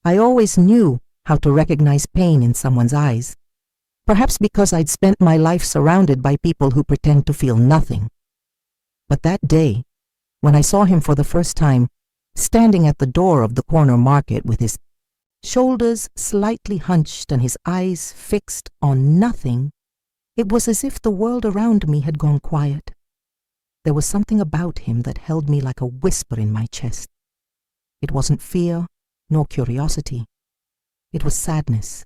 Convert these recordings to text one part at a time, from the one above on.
I always knew how to recognize pain in someone's eyes, perhaps because I'd spent my life surrounded by people who pretend to feel nothing. But that day, when I saw him for the first time, standing at the door of the corner market with his shoulders slightly hunched and his eyes fixed on nothing, it was as if the world around me had gone quiet. There was something about him that held me like a whisper in my chest. It wasn't fear nor curiosity. It was sadness.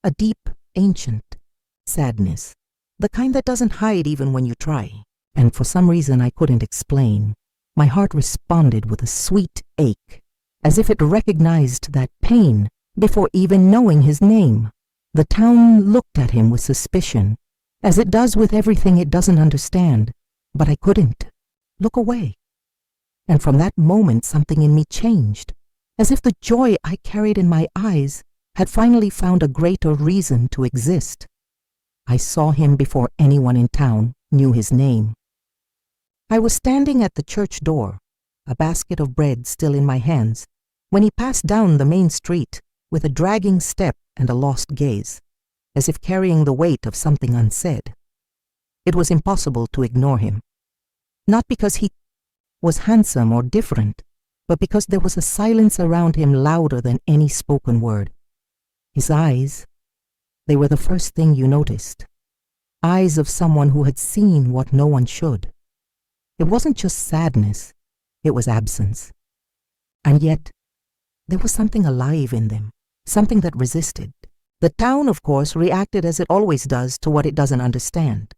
A deep, ancient sadness. The kind that doesn't hide even when you try. And for some reason I couldn't explain, my heart responded with a sweet ache, as if it recognized that pain before even knowing his name. The town looked at him with suspicion, as it does with everything it doesn't understand, but I couldn't look away. And from that moment something in me changed, as if the joy I carried in my eyes had finally found a greater reason to exist. I saw him before anyone in town knew his name. I was standing at the church door, a basket of bread still in my hands, when he passed down the main street with a dragging step and a lost gaze, as if carrying the weight of something unsaid. It was impossible to ignore him, not because he was handsome or different, but because there was a silence around him louder than any spoken word. His eyes, they were the first thing you noticed. Eyes of someone who had seen what no one should. It wasn't just sadness, it was absence. And yet, there was something alive in them, something that resisted. The town, of course, reacted as it always does to what it doesn't understand.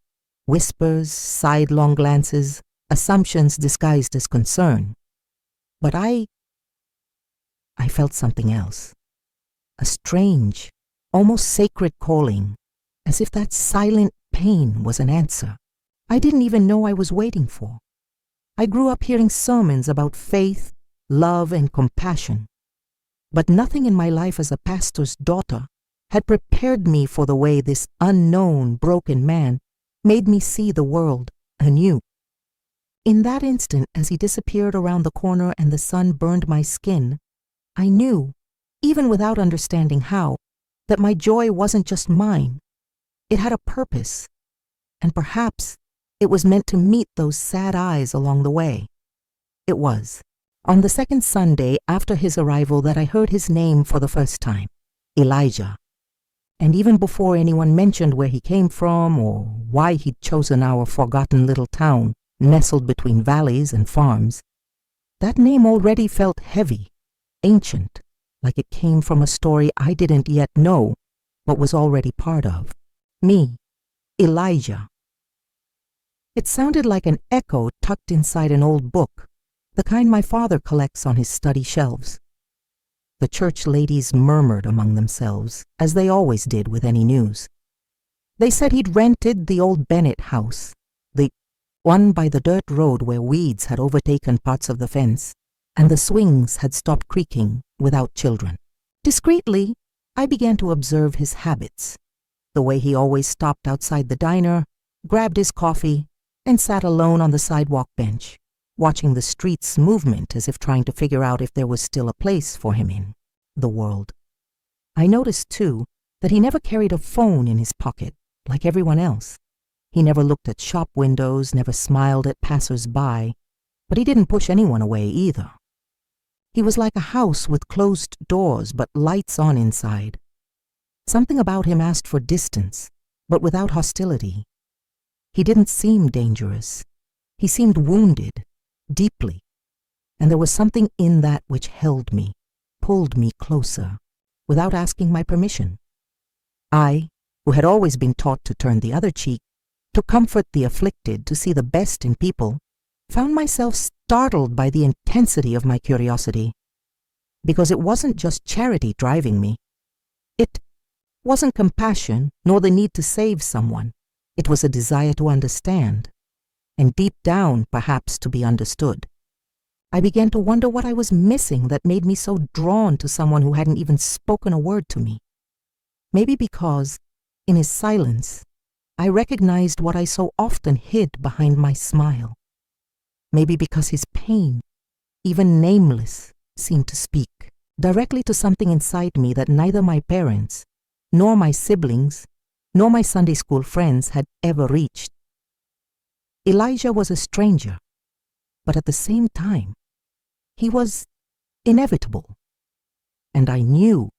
Whispers, sidelong glances, assumptions disguised as concern. But I felt something else. A strange, almost sacred calling, as if that silent pain was an answer I didn't even know I was waiting for. I grew up hearing sermons about faith, love, and compassion, but nothing in my life as a pastor's daughter had prepared me for the way this unknown, broken man made me see the world anew. In that instant, as he disappeared around the corner and the sun burned my skin, I knew, even without understanding how, that my joy wasn't just mine. It had a purpose, and perhaps it was meant to meet those sad eyes along the way. It was. On the second Sunday after his arrival that I heard his name for the first time, Elijah. And even before anyone mentioned where he came from or why he'd chosen our forgotten little town nestled between valleys and farms, that name already felt heavy, ancient, like it came from a story I didn't yet know but was already part of. Me, Elijah. It sounded like an echo tucked inside an old book, the kind my father collects on his study shelves. The church ladies murmured among themselves, as they always did with any news. They said he'd rented the old Bennett house, the one by the dirt road where weeds had overtaken parts of the fence, and the swings had stopped creaking without children. Discreetly, I began to observe his habits, the way he always stopped outside the diner, grabbed his coffee, and sat alone on the sidewalk bench, watching the street's movement as if trying to figure out if there was still a place for him in the world. I noticed, too, that he never carried a phone in his pocket like everyone else. He never looked at shop windows, never smiled at passers-by, but he didn't push anyone away either. He was like a house with closed doors but lights on inside. Something about him asked for distance, but without hostility. He didn't seem dangerous. He seemed wounded, deeply, and there was something in that which held me, pulled me closer, without asking my permission. I, who had always been taught to turn the other cheek, to comfort the afflicted, to see the best in people, found myself startled by the intensity of my curiosity, because it wasn't just charity driving me. It wasn't compassion, nor the need to save someone. It was a desire to understand, and deep down, perhaps, to be understood. I began to wonder what I was missing that made me so drawn to someone who hadn't even spoken a word to me. Maybe because, in his silence, I recognized what I so often hid behind my smile. Maybe because his pain, even nameless, seemed to speak. directly to something inside me that neither my parents, nor my siblings, nor my Sunday school friends had ever reached. Elijah was a stranger, but at the same time, he was inevitable. And I knew,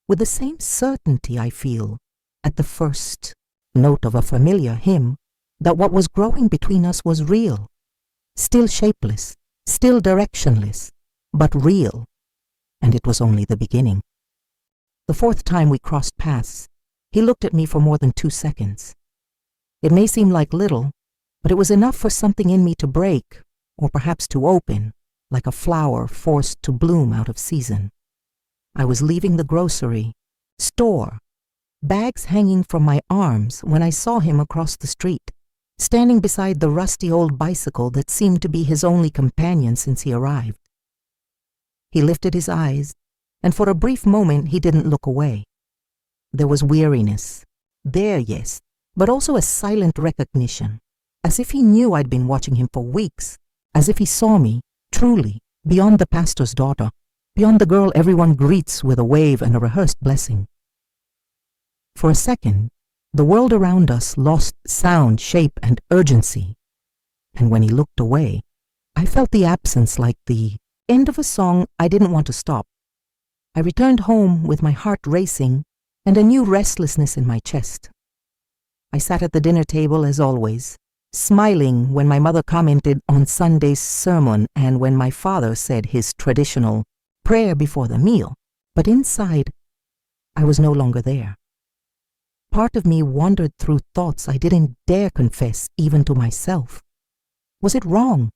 with the same certainty I feel at the first note of a familiar hymn, that what was growing between us was real, still shapeless, still directionless, but real, and it was only the beginning. The fourth time we crossed paths, he looked at me for more than 2 seconds. It may seem like little, but it was enough for something in me to break, or perhaps to open, like a flower forced to bloom out of season. I was leaving the grocery store, bags hanging from my arms, when I saw him across the street, standing beside the rusty old bicycle that seemed to be his only companion since he arrived. He lifted his eyes, and for a brief moment he didn't look away. There was weariness, there, yes, but also a silent recognition, as if he knew I'd been watching him for weeks, as if he saw me, truly, beyond the pastor's daughter, beyond the girl everyone greets with a wave and a rehearsed blessing. For a second, the world around us lost sound, shape, and urgency, and when he looked away, I felt the absence like the end of a song I didn't want to stop. I returned home with my heart racing and a new restlessness in my chest. I sat at the dinner table as always, smiling when my mother commented on Sunday's sermon and when my father said his traditional prayer before the meal, but inside, I was no longer there. Part of me wandered through thoughts I didn't dare confess even to myself. Was it wrong?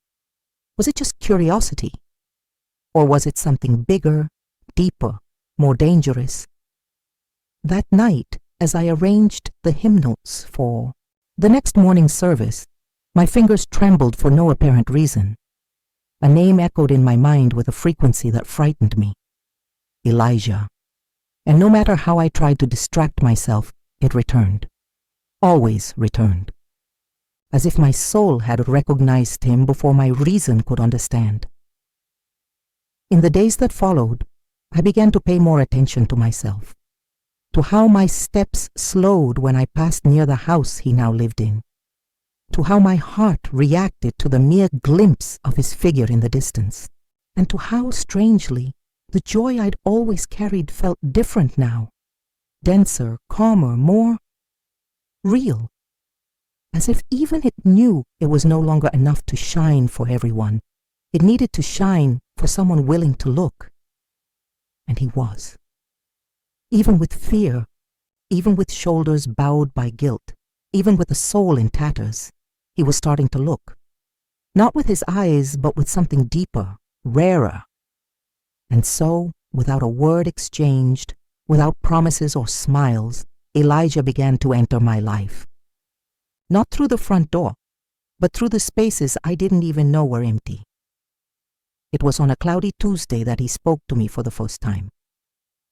Was it just curiosity? Or was it something bigger, deeper, more dangerous? That night, as I arranged the hymnals for the next morning's service, my fingers trembled for no apparent reason. A name echoed in my mind with a frequency that frightened me. Elijah. And no matter how I tried to distract myself, it returned. Always returned. As if my soul had recognized him before my reason could understand. In the days that followed, I began to pay more attention to myself, to how my steps slowed when I passed near the house he now lived in, to how my heart reacted to the mere glimpse of his figure in the distance, and to how, strangely, the joy I'd always carried felt different now, denser, calmer, more real, as if even it knew it was no longer enough to shine for everyone. It needed to shine for someone willing to look. And he was. Even with fear, even with shoulders bowed by guilt, even with a soul in tatters, he was starting to look. Not with his eyes, but with something deeper, rarer. And so, without a word exchanged, without promises or smiles, Elijah began to enter my life. Not through the front door, but through the spaces I didn't even know were empty. It was on a cloudy Tuesday that he spoke to me for the first time.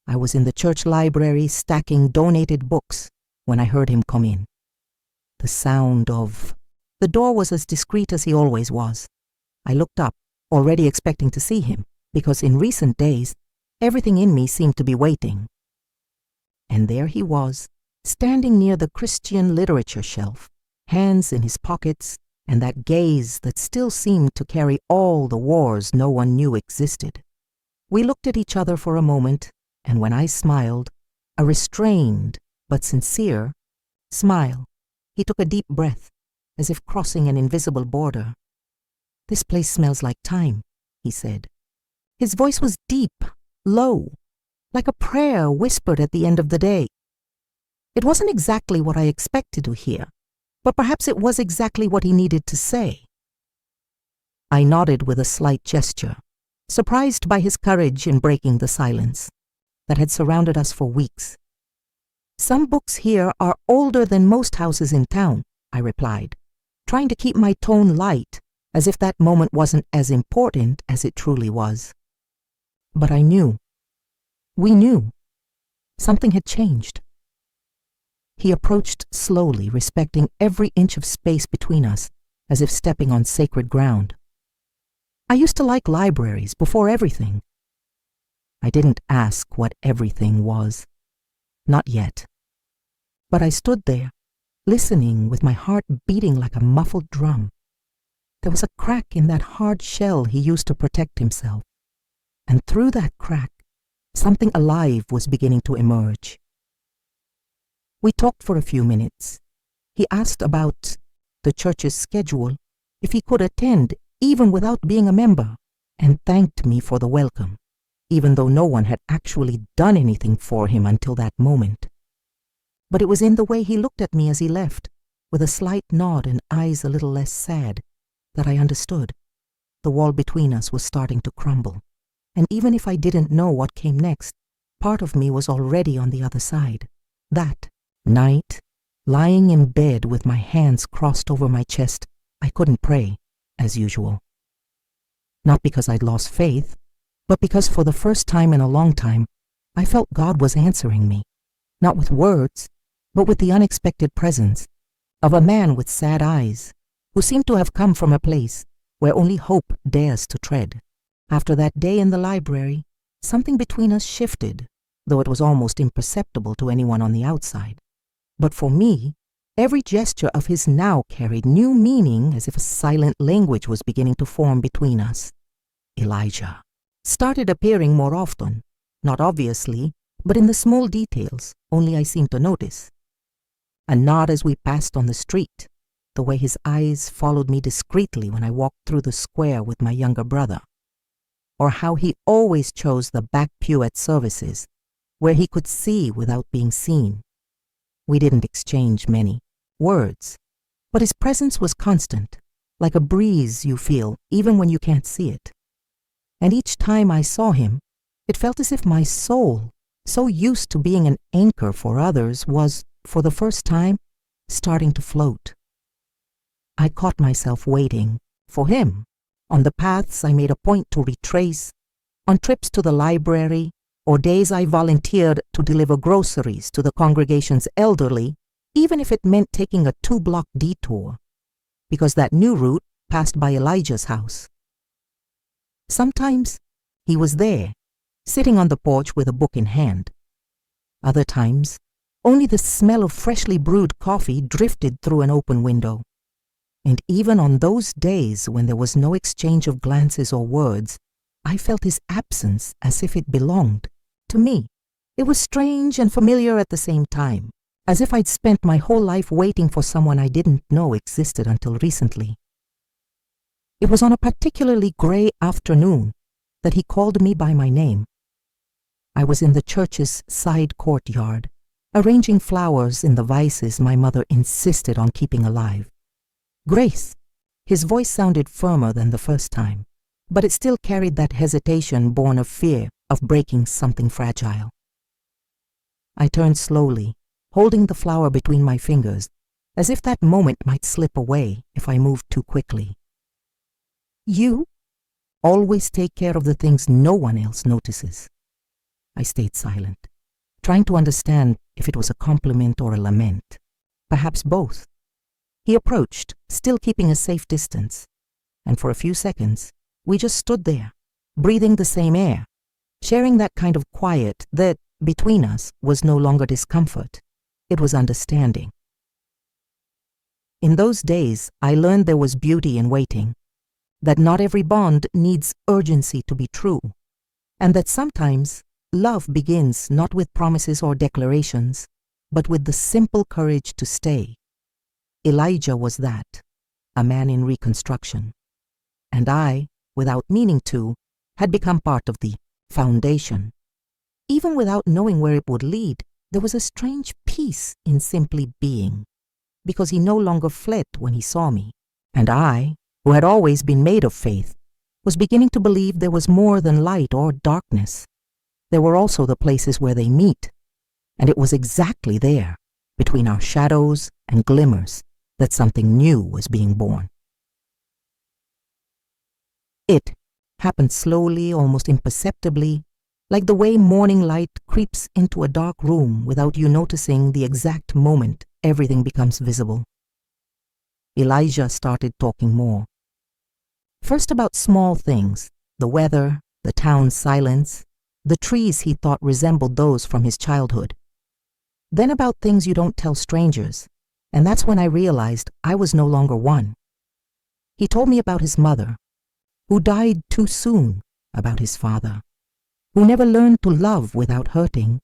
I was in the church library stacking donated books when I heard him come in. The sound of the door was as discreet as he always was. I looked up, already expecting to see him, because in recent days, everything in me seemed to be waiting. And there he was, standing near the Christian literature shelf, hands in his pockets, and that gaze that still seemed to carry all the wars no one knew existed. We looked at each other for a moment, and when I smiled, a restrained but sincere smile, he took a deep breath, as if crossing an invisible border. "This place smells like time," he said. His voice was deep, low, like a prayer whispered at the end of the day. It wasn't exactly what I expected to hear, but perhaps it was exactly what he needed to say. I nodded with a slight gesture, surprised by his courage in breaking the silence that had surrounded us for weeks. "Some books here are older than most houses in town," I replied, trying to keep my tone light, as if that moment wasn't as important as it truly was. But I knew. We knew. Something had changed. He approached slowly, respecting every inch of space between us, as if stepping on sacred ground. "I used to like libraries before everything." I didn't ask what everything was. Not yet. But I stood there, listening with my heart beating like a muffled drum. There was a crack in that hard shell he used to protect himself, and through that crack, something alive was beginning to emerge. We talked for a few minutes. He asked about the church's schedule, if he could attend even without being a member, and thanked me for the welcome, even though no one had actually done anything for him until that moment. But it was in the way he looked at me as he left, with a slight nod and eyes a little less sad, that I understood. The wall between us was starting to crumble, and even if I didn't know what came next, part of me was already on the other side. That night, lying in bed with my hands crossed over my chest, I couldn't pray, as usual. Not because I'd lost faith, but because for the first time in a long time, I felt God was answering me, not with words, but with the unexpected presence of a man with sad eyes, who seemed to have come from a place where only hope dares to tread. After that day in the library, something between us shifted, though it was almost imperceptible to anyone on the outside. But for me, every gesture of his now carried new meaning, as if a silent language was beginning to form between us. Elijah started appearing more often, not obviously, but in the small details only I seemed to notice. A nod as we passed on the street, the way his eyes followed me discreetly when I walked through the square with my younger brother, or how he always chose the back pew at services, where he could see without being seen. We didn't exchange many words, but his presence was constant, like a breeze you feel even when you can't see it. And each time I saw him, it felt as if my soul, so used to being an anchor for others, was, for the first time, starting to float. I caught myself waiting for him on the paths I made a point to retrace, on trips to the library, or days I volunteered to deliver groceries to the congregation's elderly, even if it meant taking a 2-block detour, because that new route passed by Elijah's house. Sometimes he was there, sitting on the porch with a book in hand. Other times, only the smell of freshly brewed coffee drifted through an open window. And even on those days when there was no exchange of glances or words, I felt his absence as if it belonged to me. It was strange and familiar at the same time, as if I'd spent my whole life waiting for someone I didn't know existed until recently. It was on a particularly gray afternoon that he called me by my name. I was in the church's side courtyard, arranging flowers in the vases my mother insisted on keeping alive. Grace. His voice sounded firmer than the first time, but it still carried that hesitation born of fear of breaking something fragile. I turned slowly, holding the flower between my fingers, as if that moment might slip away if I moved too quickly. You always take care of the things no one else notices. I stayed silent, trying to understand if it was a compliment or a lament. Perhaps both. He approached, still keeping a safe distance, and for a few seconds, we just stood there, breathing the same air, sharing that kind of quiet that, between us, was no longer discomfort. It was understanding. In those days, I learned there was beauty in waiting, that not every bond needs urgency to be true, and that sometimes love begins not with promises or declarations, but with the simple courage to stay. Elijah was that, a man in reconstruction, and I, without meaning to, had become part of the foundation. Even without knowing where it would lead, there was a strange peace in simply being, because he no longer fled when he saw me, and I, who had always been made of faith, was beginning to believe there was more than light or darkness. There were also the places where they meet, and it was exactly there, between our shadows and glimmers, that something new was being born. It happened slowly, almost imperceptibly, like the way morning light creeps into a dark room without you noticing the exact moment everything becomes visible. Elijah started talking more. First about small things, the weather, the town's silence, The trees he thought resembled those from his childhood. Then about things you don't tell strangers, and that's when I realized I was no longer one. He told me about his mother, who died too soon, about his father, who never learned to love without hurting,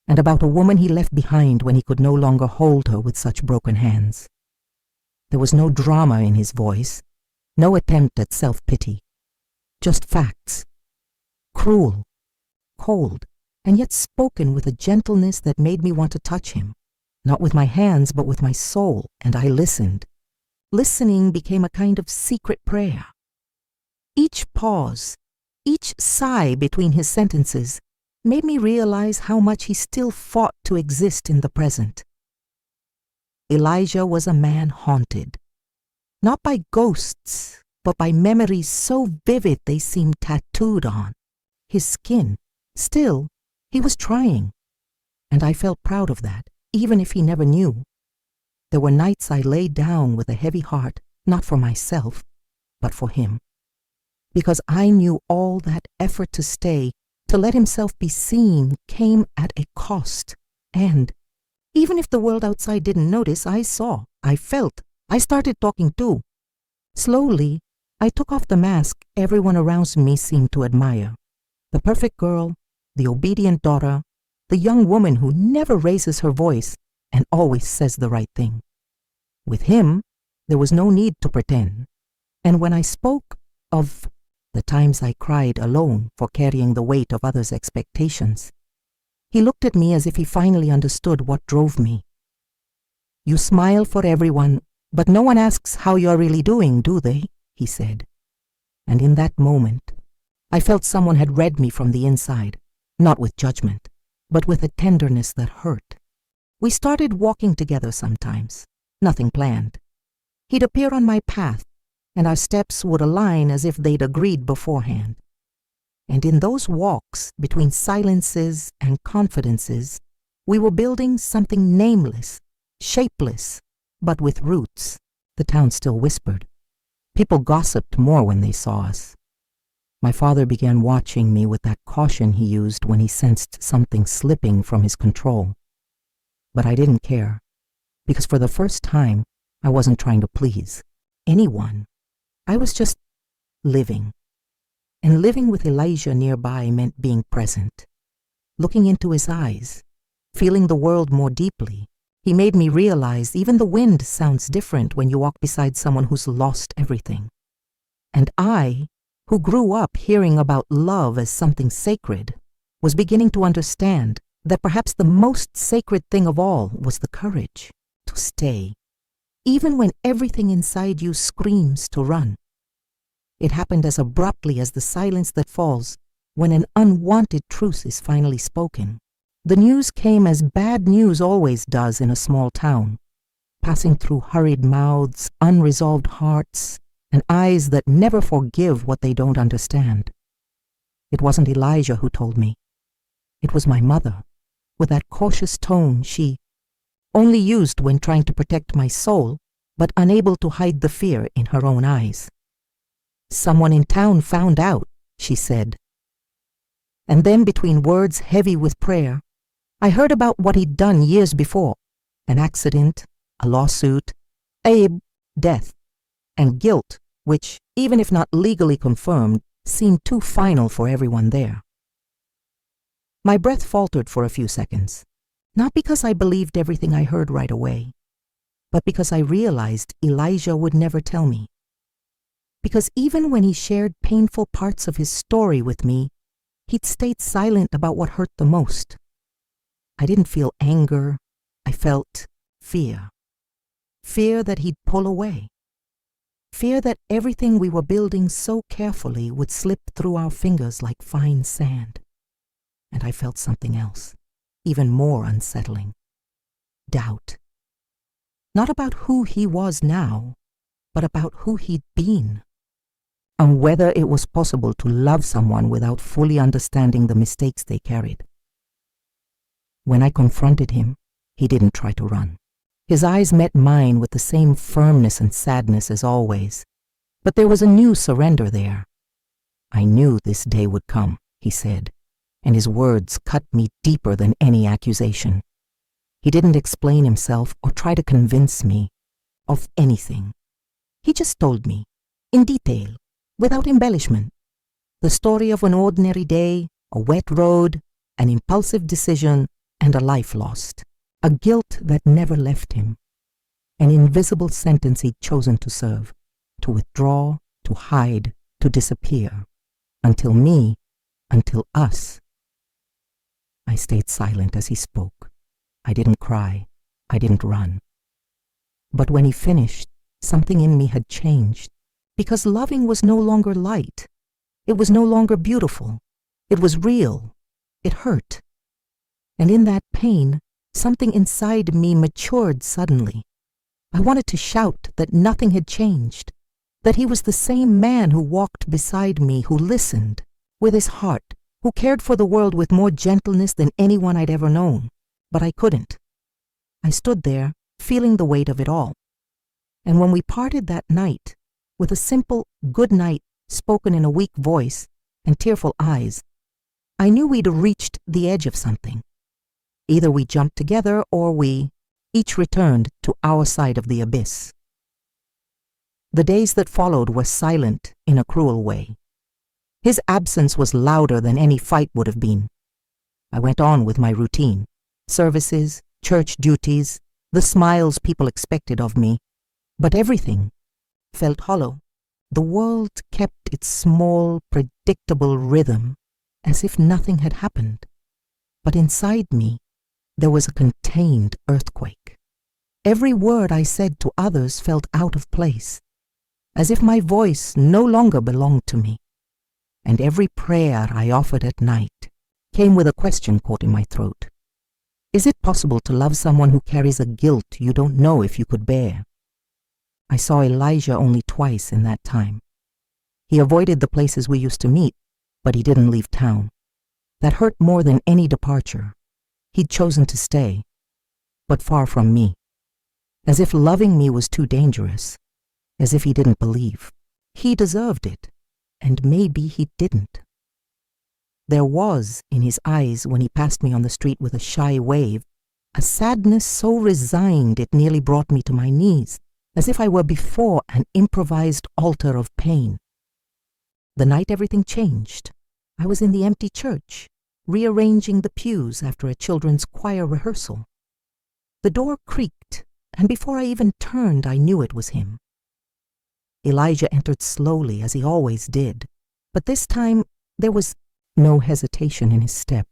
and about a woman he left behind when he could no longer hold her with such broken hands. There was no drama in his voice, no attempt at self-pity, just facts. Cruel, cold, and yet spoken with a gentleness that made me want to touch him, not with my hands but with my soul, and I listened. Listening became a kind of secret prayer. Each pause, each sigh between his sentences made me realize how much he still fought to exist in the present. Elijah was a man haunted, not by ghosts, but by memories so vivid they seemed tattooed on his skin. Still, he was trying, and I felt proud of that, even if he never knew. There were nights I lay down with a heavy heart, not for myself, but for him, because I knew all that effort to stay, to let himself be seen, came at a cost, and even if the world outside didn't notice, I saw, I felt, I started talking too. Slowly, I took off the mask everyone around me seemed to admire. The perfect girl, the obedient daughter, the young woman who never raises her voice and always says the right thing. With him, there was no need to pretend. And when I spoke of the times I cried alone for carrying the weight of others' expectations, he looked at me as if he finally understood what drove me. "You smile for everyone, but no one asks how you're really doing, do they?" he said. And in that moment, I felt someone had read me from the inside, not with judgment, but with a tenderness that hurt. We started walking together sometimes, nothing planned. He'd appear on my path, and our steps would align as if they'd agreed beforehand. And in those walks, between silences and confidences, we were building something nameless, shapeless, but with roots. The town still whispered. People gossiped more when they saw us. My father began watching me with that caution he used when he sensed something slipping from his control. But I didn't care, because for the first time, I wasn't trying to please anyone. I was just living. And living with Elijah nearby meant being present, looking into his eyes, feeling the world more deeply. He made me realize even the wind sounds different when you walk beside someone who's lost everything. And I, who grew up hearing about love as something sacred, was beginning to understand that perhaps the most sacred thing of all was the courage to stay, even when everything inside you screams to run. It happened as abruptly as the silence that falls when an unwanted truce is finally spoken. The news came as bad news always does in a small town, passing through hurried mouths, unresolved hearts, and eyes that never forgive what they don't understand. It wasn't Elijah who told me. It was my mother, with that cautious tone she only used when trying to protect my soul, but unable to hide the fear in her own eyes. "Someone in town found out," she said. And then, between words heavy with prayer, I heard about what he'd done years before: an accident, a lawsuit, a death, and guilt, which, even if not legally confirmed, seemed too final for everyone there. My breath faltered for a few seconds, not because I believed everything I heard right away, but because I realized Elijah would never tell me. Because even when he shared painful parts of his story with me, he'd stayed silent about what hurt the most. I didn't feel anger, I felt fear. Fear that he'd pull away. Fear that everything we were building so carefully would slip through our fingers like fine sand. And I felt something else, even more unsettling. Doubt. Not about who he was now, but about who he'd been. And whether it was possible to love someone without fully understanding the mistakes they carried. When I confronted him, he didn't try to run. His eyes met mine with the same firmness and sadness as always, but there was a new surrender there. "I knew this day would come," he said, and his words cut me deeper than any accusation. He didn't explain himself or try to convince me of anything. He just told me, in detail, without embellishment, the story of an ordinary day, a wet road, an impulsive decision, and a life lost, a guilt that never left him, an invisible sentence he'd chosen to serve, to withdraw, to hide, to disappear, until us. I stayed silent as he spoke. I didn't cry. I didn't run. But when he finished, something in me had changed, because loving was no longer light. It was no longer beautiful. It was real. It hurt. And in that pain, something inside me matured suddenly. I wanted to shout that nothing had changed, that he was the same man who walked beside me, who listened with his heart, who cared for the world with more gentleness than anyone I'd ever known. But I couldn't. I stood there, feeling the weight of it all. And when we parted that night, with a simple good night spoken in a weak voice and tearful eyes, I knew we'd reached the edge of something. Either we jumped together or we each returned to our side of the abyss. The days that followed were silent in a cruel way. His absence was louder than any fight would have been. I went on with my routine, services, church duties, the smiles people expected of me, but everything felt hollow. The world kept its small, predictable rhythm, as if nothing had happened. But inside me, there was a contained earthquake. Every word I said to others felt out of place, as if my voice no longer belonged to me. And every prayer I offered at night came with a question caught in my throat. Is it possible to love someone who carries a guilt you don't know if you could bear? I saw Elijah only twice in that time. He avoided the places we used to meet, but he didn't leave town. That hurt more than any departure. He'd chosen to stay, but far from me. As if loving me was too dangerous. As if he didn't believe. He deserved it, and maybe he didn't. There was, in his eyes when he passed me on the street with a shy wave, a sadness so resigned it nearly brought me to my knees, as if I were before an improvised altar of pain. The night everything changed. I was in the empty church, rearranging the pews after a children's choir rehearsal. The door creaked, and before I even turned, I knew it was him. Elijah entered slowly, as he always did, but this time there was no hesitation in his step.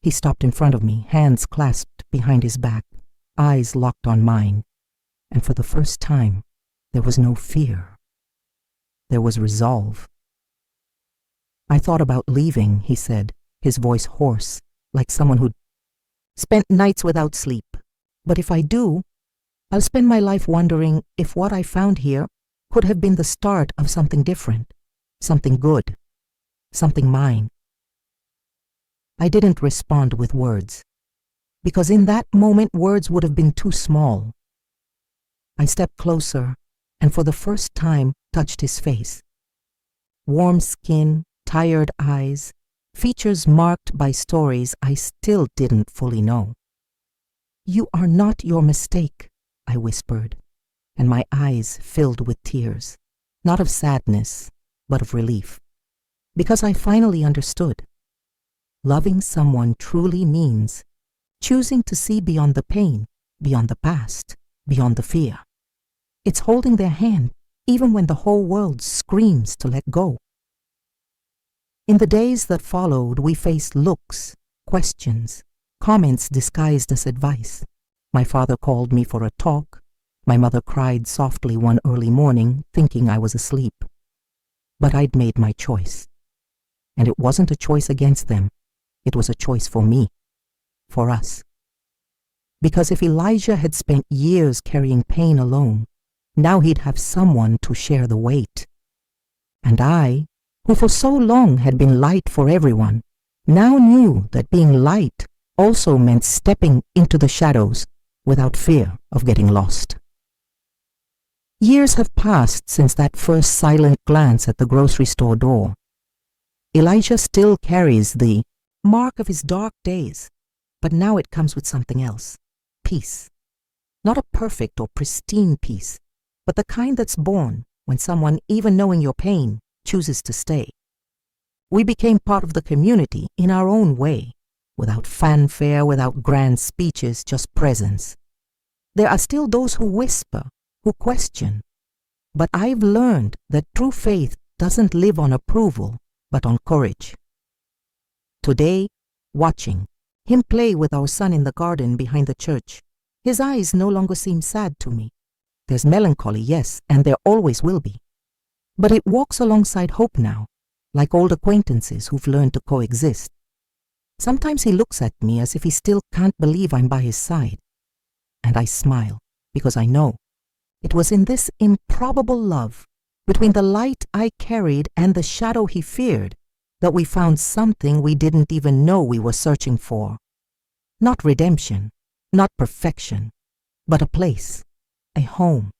He stopped in front of me, hands clasped behind his back, eyes locked on mine, and for the first time, there was no fear. There was resolve. I thought about leaving, he said, his voice hoarse, like someone who'd spent nights without sleep. But if I do, I'll spend my life wondering if what I found here could have been the start of something different, something good, something mine. I didn't respond with words, because in that moment words would have been too small. I stepped closer and for the first time touched his face. Warm skin, tired eyes, features marked by stories I still didn't fully know. "You are not your mistake," I whispered, and my eyes filled with tears, not of sadness, but of relief, because I finally understood. Loving someone truly means choosing to see beyond the pain, beyond the past, beyond the fear. It's holding their hand even when the whole world screams to let go. In the days that followed, we faced looks, questions, comments disguised as advice. My father called me for a talk. My mother cried softly one early morning, thinking I was asleep. But I'd made my choice. And it wasn't a choice against them. It was a choice for me, for us. Because if Elijah had spent years carrying pain alone, now he'd have someone to share the weight. And I, who for so long had been light for everyone, now knew that being light also meant stepping into the shadows without fear of getting lost. Years have passed since that first silent glance at the grocery store door. Elijah still carries the mark of his dark days, but now it comes with something else: peace. Not a perfect or pristine peace, but the kind that's born when someone, even knowing your pain, chooses to stay. We became part of the community in our own way, without fanfare, without grand speeches, just presence. There are still those who whisper, who question, but I've learned that true faith doesn't live on approval, but on courage. Today, watching him play with our son in the garden behind the church, his eyes no longer seem sad to me. There's melancholy, yes, and there always will be. But it walks alongside hope now, like old acquaintances who've learned to coexist. Sometimes he looks at me as if he still can't believe I'm by his side. And I smile, because I know it was in this improbable love, between the light I carried and the shadow he feared, that we found something we didn't even know we were searching for. Not redemption, not perfection, but a place, a home,